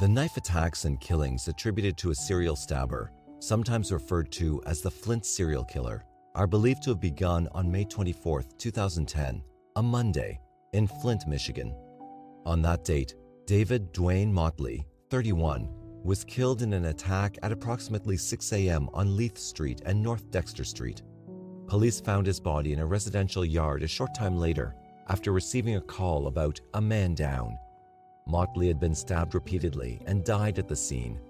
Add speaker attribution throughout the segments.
Speaker 1: The knife attacks and killings attributed to a serial stabber, sometimes referred to as the Flint serial killer, are believed to have begun on May 24, 2010, a Monday, in Flint, Michigan. On that date, David Dwayne Motley, 31, was killed in an attack at approximately 6 a.m. on Leith Street and North Dexter Street. Police found his body in a residential yard a short time later after receiving a call about a man down. Motley had been stabbed repeatedly and died at the scene.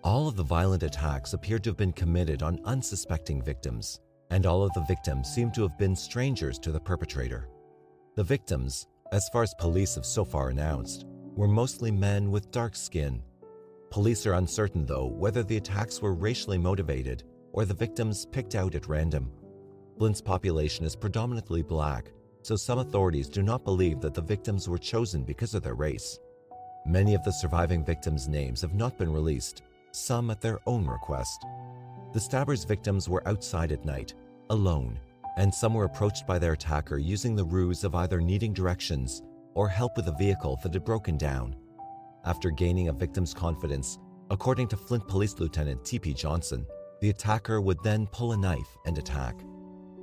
Speaker 1: All of the violent attacks appeared to have been committed on unsuspecting victims, and all of the victims seemed to have been strangers to the perpetrator. The victims, as far as police have so far announced, were mostly men with dark skin. Police are uncertain, though, whether the attacks were racially motivated or the victims picked out at random. Flint's population is predominantly black, so some authorities do not believe that the victims were chosen because of their race. Many of the surviving victims' names have not been released, some at their own request. The stabber's victims were outside at night, alone, and some were approached by their attacker using the ruse of either needing directions or help with a vehicle that had broken down. After gaining a victim's confidence, according to Flint Police Lieutenant T.P. Johnson, the attacker would then pull a knife and attack.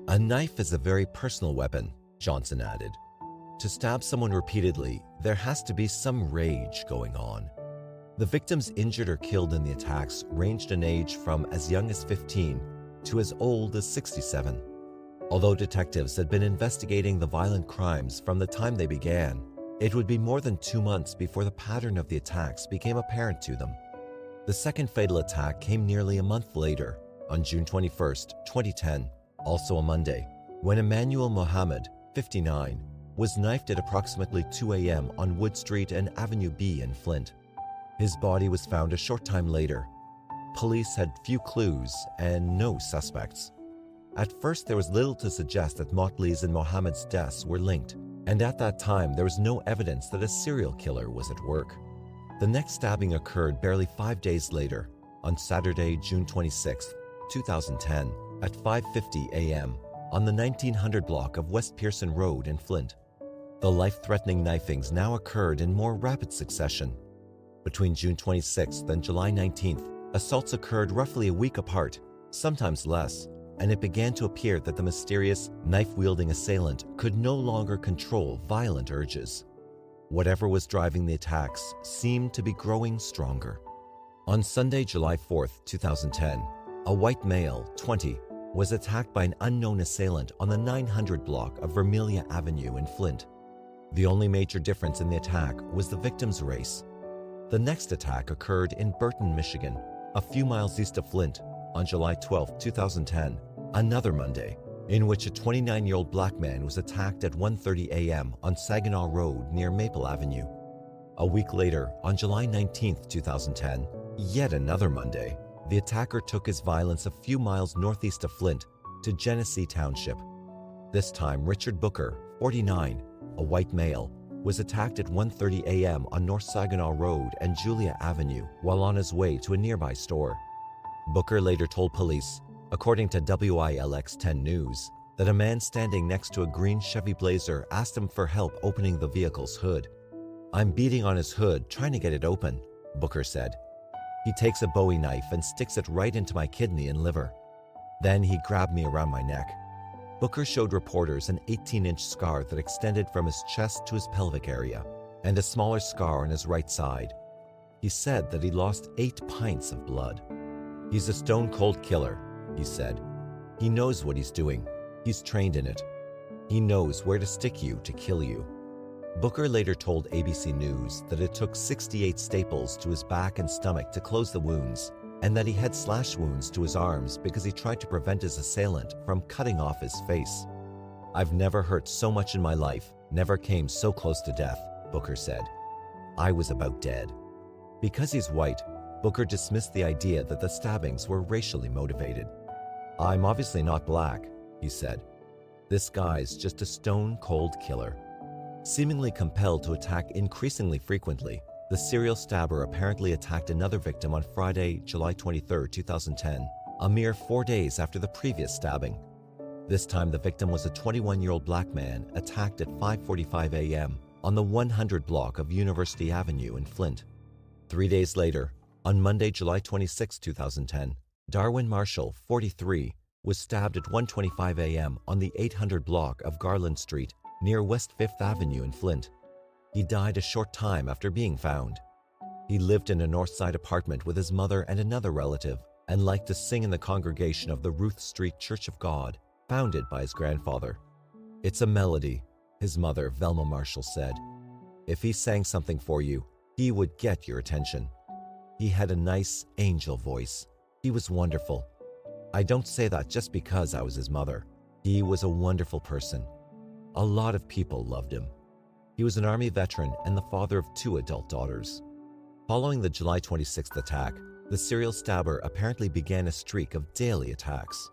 Speaker 1: "A knife is a very personal weapon," Johnson added. "To stab someone repeatedly, there has to be some rage going on." The victims injured or killed in the attacks ranged in age from as young as 15 to as old as 67. Although detectives had been investigating the violent crimes from the time they began, it would be more than 2 months before the pattern of the attacks became apparent to them. The second fatal attack came nearly a month later, on June 21, 2010, also a Monday, when Emmanuel Mohammed, 59, was knifed at approximately 2 a.m. on Wood Street and Avenue B in Flint. His body was found a short time later. Police had few clues and no suspects. At first, there was little to suggest that Motley's and Mohammed's deaths were linked, and at that time, there was no evidence that a serial killer was at work. The next stabbing occurred barely 5 days later, on Saturday, June 26, 2010, at 5:50 a.m. on the 1900 block of West Pearson Road in Flint. The life-threatening knifings now occurred in more rapid succession. Between June 26th and July 19th, assaults occurred roughly a week apart, sometimes less, and it began to appear that the mysterious, knife-wielding assailant could no longer control violent urges. Whatever was driving the attacks seemed to be growing stronger. On Sunday, July 4th, 2010, a white male, 20, was attacked by an unknown assailant on the 900 block of Vermilion Avenue in Flint. The only major difference in the attack was the victim's race. The next attack occurred in Burton, Michigan, a few miles east of Flint, on July 12, 2010, another Monday, in which a 29-year-old black man was attacked at 1:30 a.m. on Saginaw Road near Maple Avenue. A week later, on July 19, 2010, yet another Monday, the attacker took his violence a few miles northeast of Flint to Genesee Township. This time, Richard Booker, 49, a white male, was attacked at 1:30 a.m. on North Saginaw Road and Julia Avenue while on his way to a nearby store. Booker later told police, according to WILX 10 News, that a man standing next to a green Chevy Blazer asked him for help opening the vehicle's hood. "I'm beating on his hood, trying to get it open," Booker said. "He takes a Bowie knife and sticks it right into my kidney and liver. Then he grabbed me around my neck." Booker showed reporters an 18-inch scar that extended from his chest to his pelvic area, and a smaller scar on his right side. He said that he lost 8 pints of blood. "He's a stone-cold killer," he said. "He knows what he's doing. He's trained in it. He knows where to stick you to kill you." Booker later told ABC News that it took 68 staples to his back and stomach to close the wounds, and that he had slash wounds to his arms because he tried to prevent his assailant from cutting off his face. "I've never hurt so much in my life, never came so close to death," Booker said. "I was about dead." Because he's white, Booker dismissed the idea that the stabbings were racially motivated. "I'm obviously not black," he said. "This guy's just a stone-cold killer." Seemingly compelled to attack increasingly frequently, the serial stabber apparently attacked another victim on Friday, July 23, 2010, a mere 4 days after the previous stabbing. This time the victim was a 21-year-old black man attacked at 5:45 a.m. on the 100 block of University Avenue in Flint. 3 days later, on Monday, July 26, 2010, Darwin Marshall, 43, was stabbed at 1:25 a.m. on the 800 block of Garland Street near West 5th Avenue in Flint. He died a short time after being found. He lived in a North Side apartment with his mother and another relative and liked to sing in the congregation of the Ruth Street Church of God, founded by his grandfather. "It's a melody," his mother, Velma Marshall, said. "If he sang something for you, he would get your attention. He had a nice angel voice. He was wonderful. I don't say that just because I was his mother. He was a wonderful person. A lot of people loved him." He was an Army veteran and the father of 2 adult daughters. Following the July 26th attack, the serial stabber apparently began a streak of daily attacks.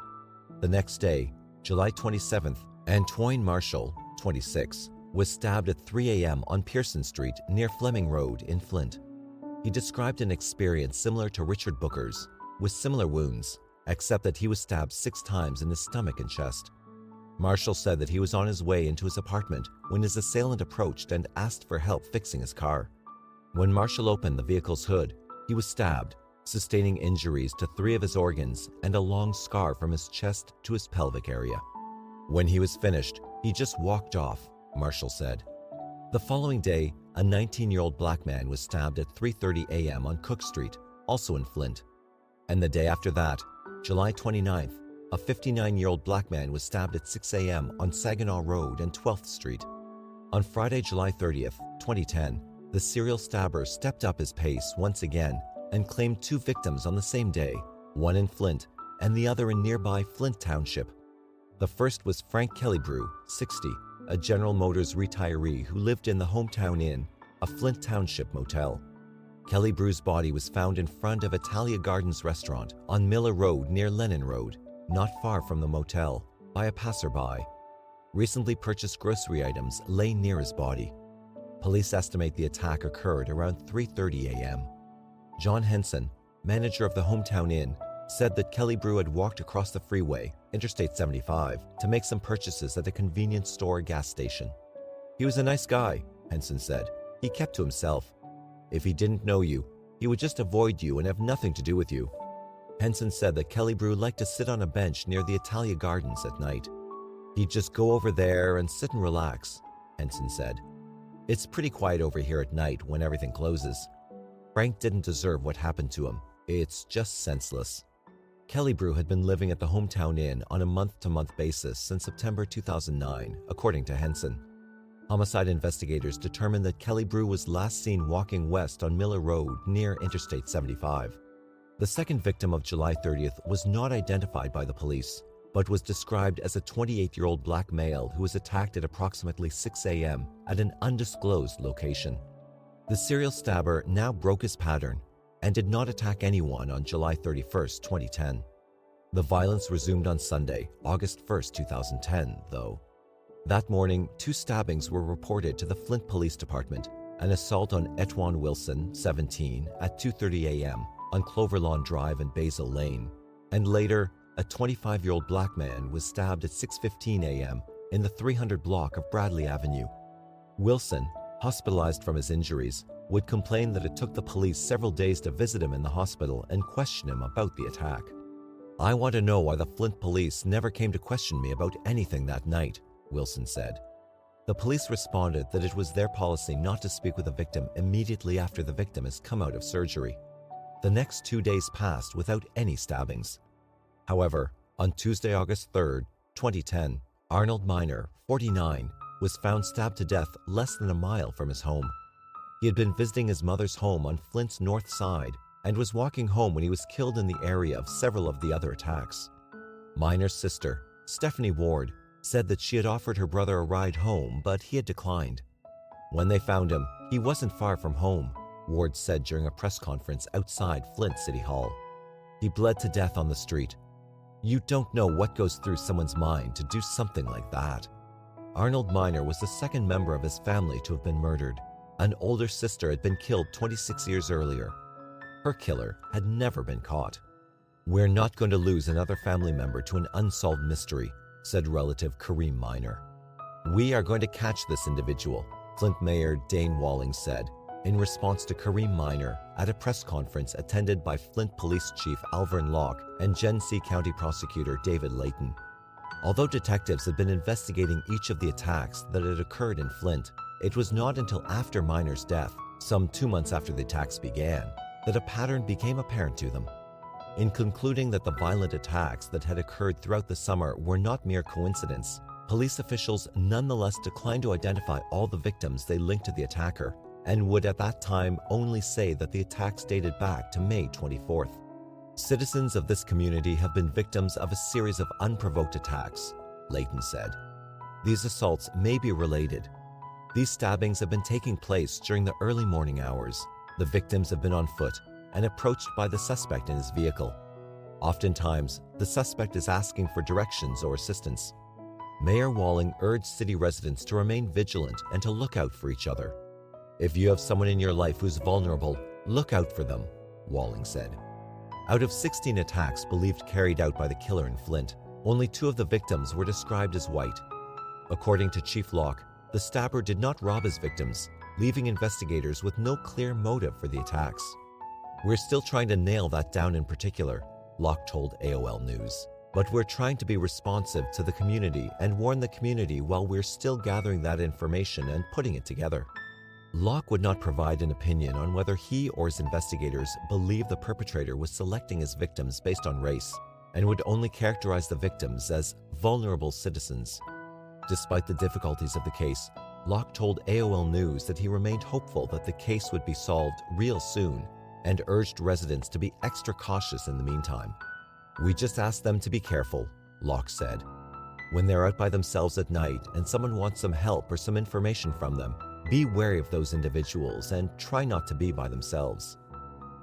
Speaker 1: The next day, July 27th, Antoine Marshall, 26, was stabbed at 3 a.m. on Pearson Street near Fleming Road in Flint. He described an experience similar to Richard Booker's, with similar wounds, except that he was stabbed 6 times in his stomach and chest. Marshall said that he was on his way into his apartment when his assailant approached and asked for help fixing his car. When Marshall opened the vehicle's hood, he was stabbed, sustaining injuries to 3 of his organs and a long scar from his chest to his pelvic area. When he was finished, he just walked off, Marshall said. The following day, a 19-year-old black man was stabbed at 3:30 a.m. on Cook Street, also in Flint. And the day after that, July 29th, a 59-year-old black man was stabbed at 6 a.m. on Saginaw Road and 12th Street. On Friday, July 30th, 2010, the serial stabber stepped up his pace once again and claimed 2 victims on the same day, one in Flint and the other in nearby Flint Township. The first was Frank Kellybrew, 60, a General Motors retiree who lived in the Hometown Inn, a Flint Township motel. Kellybrew's body was found in front of Italia Gardens restaurant on Miller Road near Lennon Road, not far from the motel, by a passerby. Recently purchased grocery items lay near his body. Police estimate the attack occurred around 3:30 a.m. John Henson, manager of the Hometown Inn, said that Kellybrew had walked across the freeway, Interstate 75, to make some purchases at a convenience store gas station. "He was a nice guy," Henson said. "He kept to himself. If he didn't know you, he would just avoid you and have nothing to do with you." Henson said that Kellybrew liked to sit on a bench near the Italia Gardens at night. "He'd just go over there and sit and relax," Henson said. "It's pretty quiet over here at night when everything closes. Frank didn't deserve what happened to him. It's just senseless." Kellybrew had been living at the Hometown Inn on a month-to-month basis since September 2009, according to Henson. Homicide investigators determined that Kellybrew was last seen walking west on Miller Road near Interstate 75. The second victim of July 30th was not identified by the police, but was described as a 28-year-old black male who was attacked at approximately 6 a.m. at an undisclosed location. The serial stabber now broke his pattern and did not attack anyone on July 31st, 2010. The violence resumed on Sunday, August 1st, 2010, though. That morning, 2 stabbings were reported to the Flint Police Department, an assault on Etwan Wilson, 17, at 2:30 a.m. on Cloverlawn Drive and Basil Lane, and later, a 25-year-old black man was stabbed at 6:15 a.m. in the 300 block of Bradley Avenue. Wilson, hospitalized from his injuries, would complain that it took the police several days to visit him in the hospital and question him about the attack. "I want to know why the Flint police never came to question me about anything that night," Wilson said. The police responded that it was their policy not to speak with the victim immediately after the victim has come out of surgery. The next 2 days passed without any stabbings. However, on Tuesday, August 3rd, 2010, Arnold Miner, 49, was found stabbed to death less than a mile from his home. He had been visiting his mother's home on Flint's north side and was walking home when he was killed in the area of several of the other attacks. Miner's sister, Stephanie Ward, said that she had offered her brother a ride home, but he had declined. When they found him, he wasn't far from home, Ward said during a press conference outside Flint City Hall. He bled to death on the street. "You don't know what goes through someone's mind to do something like that." Arnold Miner was the second member of his family to have been murdered. An older sister had been killed 26 years earlier. Her killer had never been caught. "We're not going to lose another family member to an unsolved mystery," said relative Kareem Miner. "We are going to catch this individual," Flint Mayor Dane Walling said. in response to Kareem Minor at a press conference attended by Flint Police Chief Alvin Locke and Genesee County Prosecutor David Layton. Although detectives had been investigating each of the attacks that had occurred in Flint, it was not until after Minor's death, some 2 months after the attacks began, that a pattern became apparent to them. In concluding that the violent attacks that had occurred throughout the summer were not mere coincidence, police officials nonetheless declined to identify all the victims they linked to the attacker and would at that time only say that the attacks dated back to May 24th. Citizens of this community have been victims of a series of unprovoked attacks, Layton said. These assaults may be related. These stabbings have been taking place during the early morning hours. The victims have been on foot and approached by the suspect in his vehicle. Oftentimes, the suspect is asking for directions or assistance. Mayor Walling urged city residents to remain vigilant and to look out for each other. If you have someone in your life who's vulnerable, look out for them, Walling said. Out of 16 attacks believed carried out by the killer in Flint, only 2 of the victims were described as white. According to Chief Locke, the stabber did not rob his victims, leaving investigators with no clear motive for the attacks. We're still trying to nail that down in particular, Locke told AOL News. But we're trying to be responsive to the community and warn the community while we're still gathering that information and putting it together. Locke would not provide an opinion on whether he or his investigators believe the perpetrator was selecting his victims based on race, and would only characterize the victims as vulnerable citizens. Despite the difficulties of the case, Locke told AOL News that he remained hopeful that the case would be solved real soon and urged residents to be extra cautious in the meantime. We just ask them to be careful, Locke said. When they're out by themselves at night and someone wants some help or some information from them, be wary of those individuals and try not to be by themselves.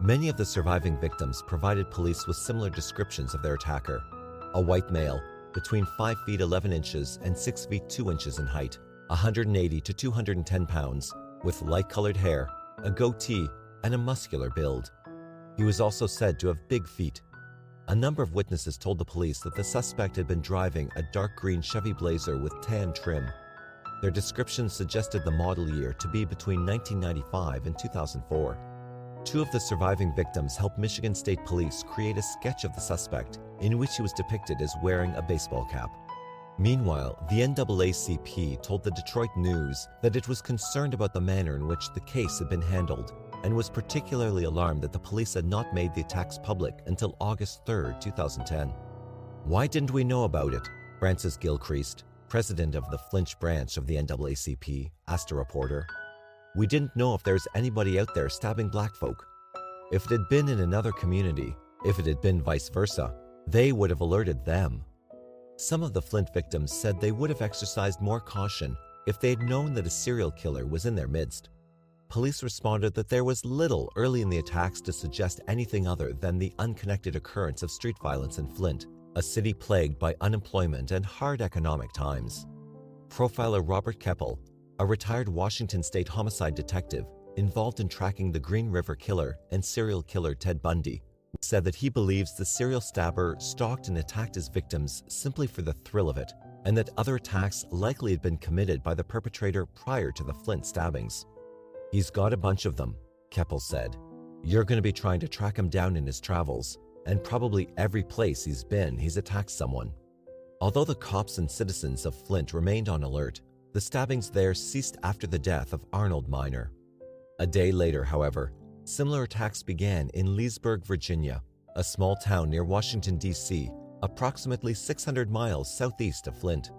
Speaker 1: Many of the surviving victims provided police with similar descriptions of their attacker. A white male, between 5 feet 11 inches and 6 feet 2 inches in height, 180 to 210 pounds, with light-colored hair, a goatee, and a muscular build. He was also said to have big feet. A number of witnesses told the police that the suspect had been driving a dark green Chevy Blazer with tan trim. Their descriptions suggested the model year to be between 1995 and 2004. 2 of the surviving victims helped Michigan State Police create a sketch of the suspect in which he was depicted as wearing a baseball cap. Meanwhile, the NAACP told the Detroit News that it was concerned about the manner in which the case had been handled and was particularly alarmed that the police had not made the attacks public until August 3, 2010. Why didn't we know about it? Francis Gilchrist, president of the Flint branch of the NAACP, asked a reporter. We didn't know if there's anybody out there stabbing black folk. If it had been in another community, if it had been vice versa, they would have alerted them. Some of the Flint victims said they would have exercised more caution if they had known that a serial killer was in their midst. Police responded that there was little early in the attacks to suggest anything other than the unconnected occurrence of street violence in Flint, a city plagued by unemployment and hard economic times. Profiler Robert Keppel, a retired Washington State homicide detective involved in tracking the Green River Killer and serial killer Ted Bundy, said that he believes the serial stabber stalked and attacked his victims simply for the thrill of it, and that other attacks likely had been committed by the perpetrator prior to the Flint stabbings. He's got a bunch of them, Keppel said. You're going to be trying to track him down in his travels, and probably every place he's been, he's attacked someone. Although the cops and citizens of Flint remained on alert, the stabbings there ceased after the death of Arnold Minor. A day later, however, similar attacks began in Leesburg, Virginia, a small town near Washington, D.C., approximately 600 miles southeast of Flint.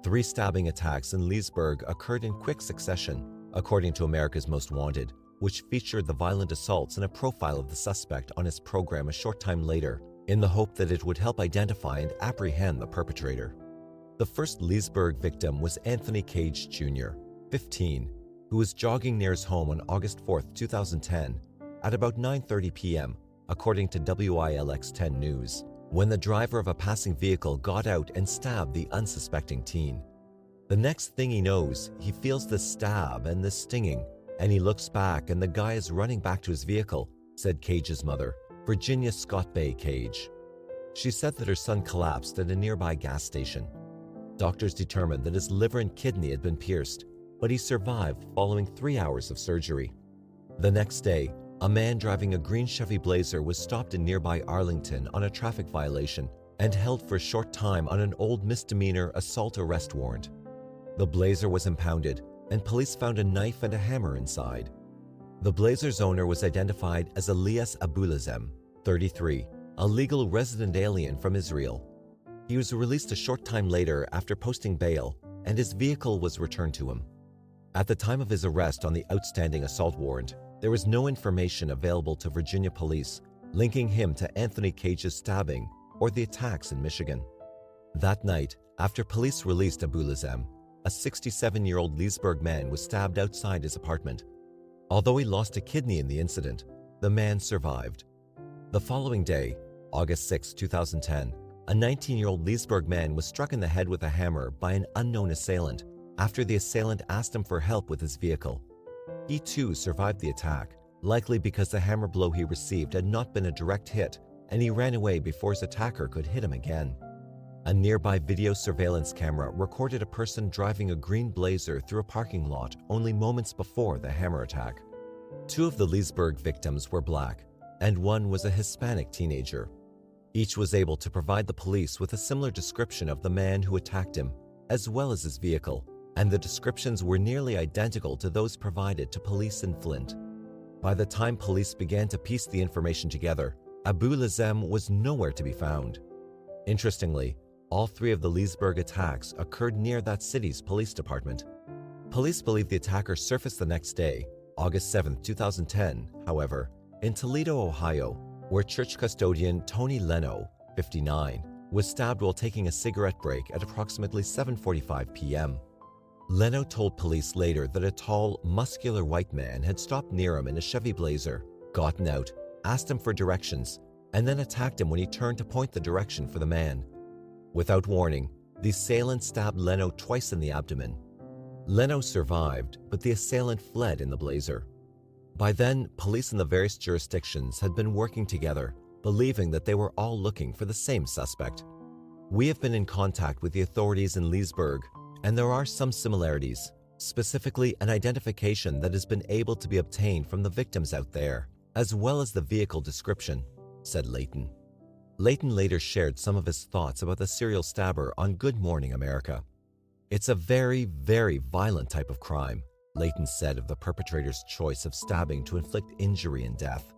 Speaker 1: 3 stabbing attacks in Leesburg occurred in quick succession, according to America's Most Wanted, which featured the violent assaults and a profile of the suspect on its program a short time later, in the hope that it would help identify and apprehend the perpetrator. The first Leesburg victim was Anthony Cage Jr., 15, who was jogging near his home on August 4, 2010, at about 9:30 p.m., according to WILX 10 News, when the driver of a passing vehicle got out and stabbed the unsuspecting teen. The next thing he knows, he feels the stab and the stinging, and he looks back and the guy is running back to his vehicle, said Cage's mother, Virginia Scott Bay Cage. She said that her son collapsed at a nearby gas station. Doctors determined that his liver and kidney had been pierced, but he survived following 3 hours of surgery. The next day, a man driving a green Chevy Blazer was stopped in nearby Arlington on a traffic violation and held for a short time on an old misdemeanor assault arrest warrant. The Blazer was impounded, and police found a knife and a hammer inside. The Blazer's owner was identified as Elias Abuelazam, 33, a legal resident alien from Israel. He was released a short time later after posting bail, and his vehicle was returned to him. At the time of his arrest on the outstanding assault warrant, there was no information available to Virginia police linking him to Anthony Cage's stabbing or the attacks in Michigan. That night, after police released Abuelazam, a 67-year-old Leesburg man was stabbed outside his apartment. Although he lost a kidney in the incident, the man survived. The following day, August 6, 2010, a 19-year-old Leesburg man was struck in the head with a hammer by an unknown assailant after the assailant asked him for help with his vehicle. He too survived the attack, likely because the hammer blow he received had not been a direct hit, and he ran away before his attacker could hit him again. A nearby video surveillance camera recorded a person driving a green Blazer through a parking lot only moments before the hammer attack. Two of the Leesburg victims were black, and one was a Hispanic teenager. Each was able to provide the police with a similar description of the man who attacked him, as well as his vehicle, and the descriptions were nearly identical to those provided to police in Flint. By the time police began to piece the information together, Abuelazam was nowhere to be found. Interestingly, all three of the Leesburg attacks occurred near that city's police department. Police believe the attacker surfaced the next day, August 7, 2010, however, in Toledo, Ohio, where church custodian Tony Leno, 59, was stabbed while taking a cigarette break at approximately 7:45 p.m. Leno told police later that a tall, muscular white man had stopped near him in a Chevy Blazer, gotten out, asked him for directions, and then attacked him when he turned to point the direction for the man. Without warning, the assailant stabbed Leno twice in the abdomen. Leno survived, but the assailant fled in the Blazer. By then, police in the various jurisdictions had been working together, believing that they were all looking for the same suspect. We have been in contact with the authorities in Leesburg, and there are some similarities, specifically an identification that has been able to be obtained from the victims out there, as well as the vehicle description, said Layton. Layton later shared some of his thoughts about the serial stabber on Good Morning America. "It's a very, very violent type of crime," Layton said of the perpetrator's choice of stabbing to inflict injury and death.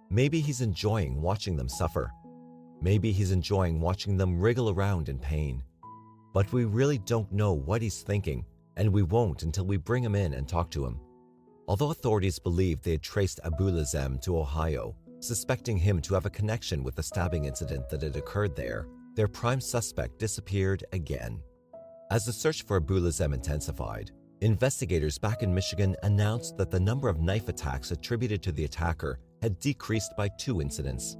Speaker 1: "Maybe he's enjoying watching them suffer. Maybe he's enjoying watching them wriggle around in pain. But we really don't know what he's thinking, and we won't until we bring him in and talk to him." Although authorities believed they had traced Abuelazam to Ohio, suspecting him to have a connection with the stabbing incident that had occurred there, their prime suspect disappeared again. As the search for Abuelazam intensified, investigators back in Michigan announced that the number of knife attacks attributed to the attacker had decreased by 2 incidents.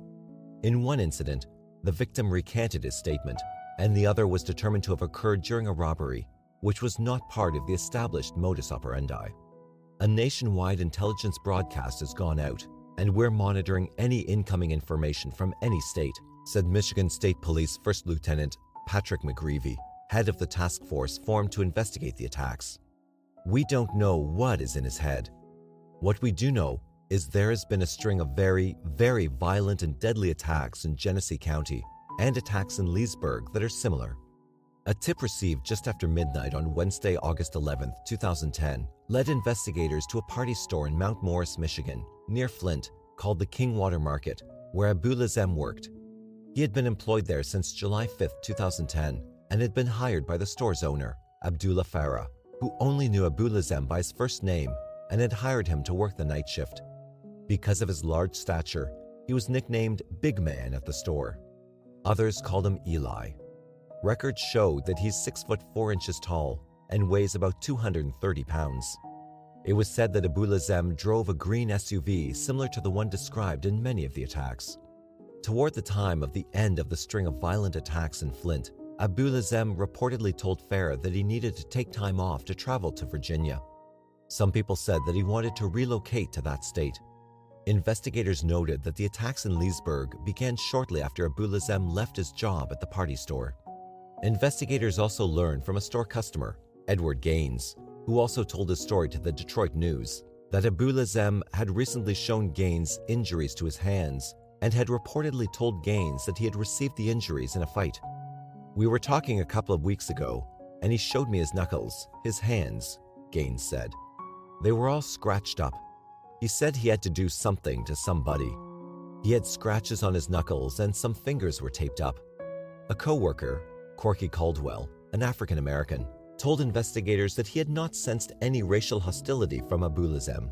Speaker 1: In one incident, the victim recanted his statement, and the other was determined to have occurred during a robbery, which was not part of the established modus operandi. A nationwide intelligence broadcast has gone out, and we're monitoring any incoming information from any state, said Michigan State Police First Lieutenant Patrick McGreevy, head of the task force formed to investigate the attacks. "We don't know what is in his head. What we do know is there has been a string of very, very violent and deadly attacks in Genesee County and attacks in Leesburg that are similar." A tip received just after midnight on Wednesday, August 11, 2010, led investigators to a party store in Mount Morris, Michigan, near Flint, called the Kingwater Market, where Abuelazam worked. He had been employed there since July 5, 2010, and had been hired by the store's owner, Abdullah Farah, who only knew Abuelazam by his first name and had hired him to work the night shift. Because of his large stature, he was nicknamed Big Man at the store. Others called him Eli. Records showed that he's 6 foot 4 inches tall and weighs about 230 pounds. It was said that Abuelazam drove a green SUV similar to the one described in many of the attacks. Toward the time of the end of the string of violent attacks in Flint, Abuelazam reportedly told Farah that he needed to take time off to travel to Virginia. Some people said that he wanted to relocate to that state. Investigators noted that the attacks in Leesburg began shortly after Abuelazam left his job at the party store. Investigators also learned from a store customer, Edward Gaines, who also told his story to the Detroit News, that Abuelazam had recently shown Gaines injuries to his hands and had reportedly told Gaines that he had received the injuries in a fight. "We were talking a couple of weeks ago, and he showed me his knuckles, his hands," Gaines said. "They were all scratched up. He said he had to do something to somebody. He had scratches on his knuckles and some fingers were taped up." A co-worker, Corky Caldwell, an African American, told investigators that he had not sensed any racial hostility from Abuelazam.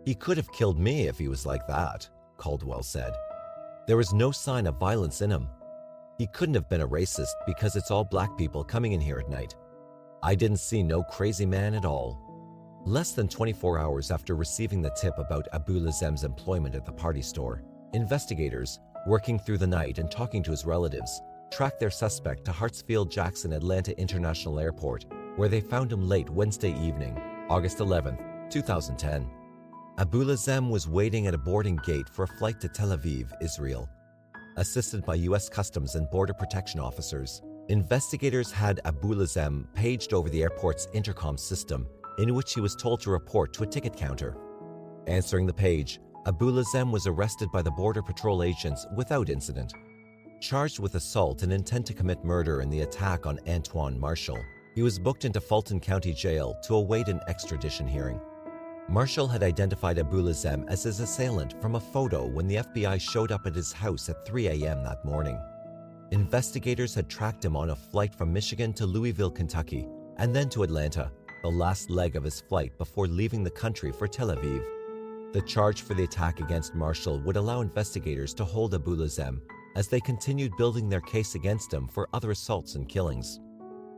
Speaker 1: "He could have killed me if he was like that," Caldwell said. "There was no sign of violence in him. He couldn't have been a racist because it's all black people coming in here at night. I didn't see no crazy man at all." Less than 24 hours after receiving the tip about Abuelazam's employment at the party store, investigators, working through the night and talking to his relatives, tracked their suspect to Hartsfield-Jackson Atlanta International Airport, where they found him late Wednesday evening, August 11, 2010. Abuelazam was waiting at a boarding gate for a flight to Tel Aviv, Israel. Assisted by U.S. Customs and Border Protection officers, investigators had Abuelazam paged over the airport's intercom system, in which he was told to report to a ticket counter. Answering the page, Abuelazam was arrested by the Border Patrol agents without incident. Charged with assault and intent to commit murder in the attack on Antoine Marshall, he was booked into Fulton County Jail to await an extradition hearing. Marshall had identified Abuelazam as his assailant from a photo when the FBI showed up at his house at 3 a.m. that morning. Investigators had tracked him on a flight from Michigan to Louisville, Kentucky, and then to Atlanta, the last leg of his flight before leaving the country for Tel Aviv. The charge for the attack against Marshall would allow investigators to hold Abuelazam as they continued building their case against him for other assaults and killings.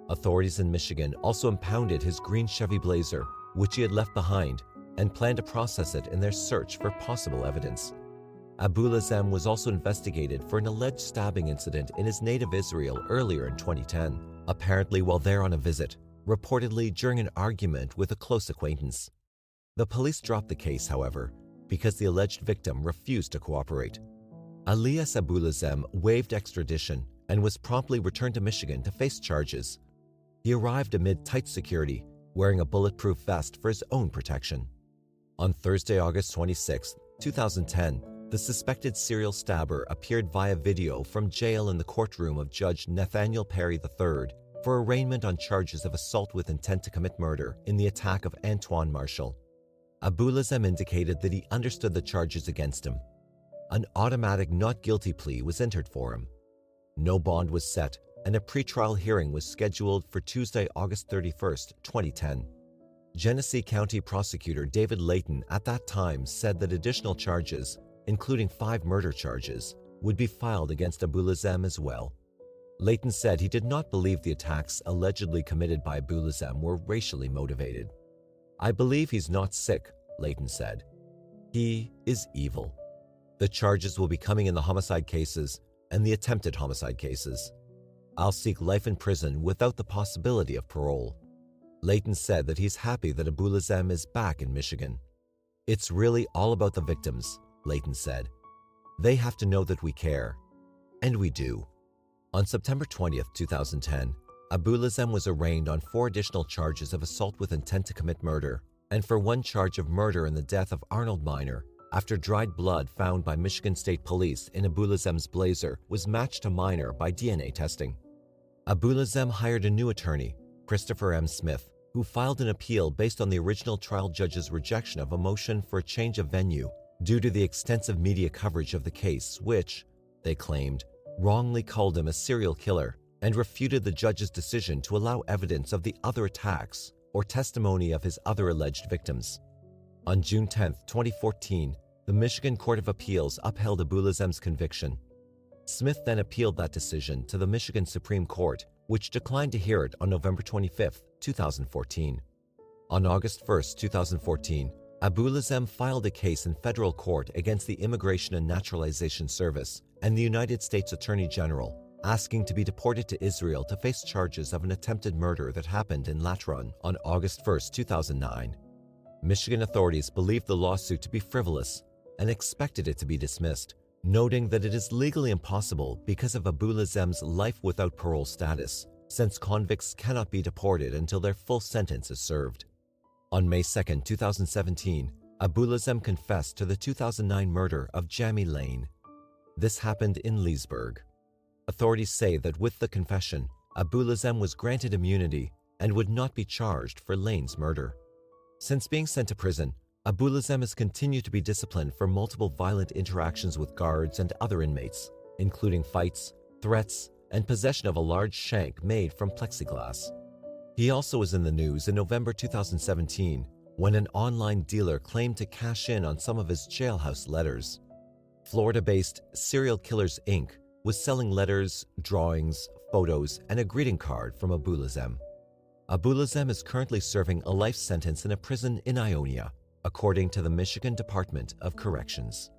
Speaker 1: Authorities in Michigan also impounded his green Chevy Blazer, which he had left behind, and planned to process it in their search for possible evidence. Abuelazam was also investigated for an alleged stabbing incident in his native Israel earlier in 2010, apparently while there on a visit, reportedly during an argument with a close acquaintance. The police dropped the case, however, because the alleged victim refused to cooperate. Elias Abuelazam waived extradition and was promptly returned to Michigan to face charges. He arrived amid tight security, wearing a bulletproof vest for his own protection. On Thursday, August 26, 2010, the suspected serial stabber appeared via video from jail in the courtroom of Judge Nathaniel Perry III for arraignment on charges of assault with intent to commit murder in the attack of Antoine Marshall. Abuelazam indicated that he understood the charges against him. An automatic not guilty plea was entered for him. No bond was set, and a pretrial hearing was scheduled for Tuesday, August 31, 2010. Genesee County prosecutor David Layton at that time said that additional charges, including 5 murder charges, would be filed against Abuelazam as well. Layton said he did not believe the attacks allegedly committed by Abuelazam were racially motivated. "I believe he's not sick," Layton said. "He is evil. The charges will be coming in the homicide cases and the attempted homicide cases. I'll seek life in prison without the possibility of parole." Layton said that he's happy that Abuelazam is back in Michigan. "It's really all about the victims," Layton said. "They have to know that we care." And we do. On September 20, 2010, Abuelazam was arraigned on 4 additional charges of assault with intent to commit murder and for 1 charge of murder in the death of Arnold Minor after dried blood found by Michigan State Police in Abuelazam's blazer was matched to Minor by DNA testing. Abuelazam hired a new attorney, Christopher M. Smith, who filed an appeal based on the original trial judge's rejection of a motion for a change of venue due to the extensive media coverage of the case which, they claimed, wrongly called him a serial killer and refuted the judge's decision to allow evidence of the other attacks or testimony of his other alleged victims. On June 10, 2014, the Michigan Court of Appeals upheld Abuelazam's conviction. Smith then appealed that decision to the Michigan Supreme Court, which declined to hear it on November 25, 2014. On August 1, 2014, Abuelazam filed a case in federal court against the Immigration and Naturalization Service and the United States Attorney General, asking to be deported to Israel to face charges of an attempted murder that happened in Latron on August 1, 2009. Michigan authorities believed the lawsuit to be frivolous and expected it to be dismissed, noting that it is legally impossible because of Abuelazam's life without parole status, since convicts cannot be deported until their full sentence is served. On May 2, 2017, Abuelazam confessed to the 2009 murder of Jamie Lane. This happened in Leesburg. Authorities say that with the confession, Abuelazam was granted immunity and would not be charged for Lane's murder. Since being sent to prison, Abuelazam has continued to be disciplined for multiple violent interactions with guards and other inmates, including fights, threats, and possession of a large shank made from plexiglass. He also was in the news in November 2017 when an online dealer claimed to cash in on some of his jailhouse letters. Florida-based Serial Killers Inc. was selling letters, drawings, photos, and a greeting card from Abuelazam. Abuelazam is currently serving a life sentence in a prison in Ionia, according to the Michigan Department of Corrections.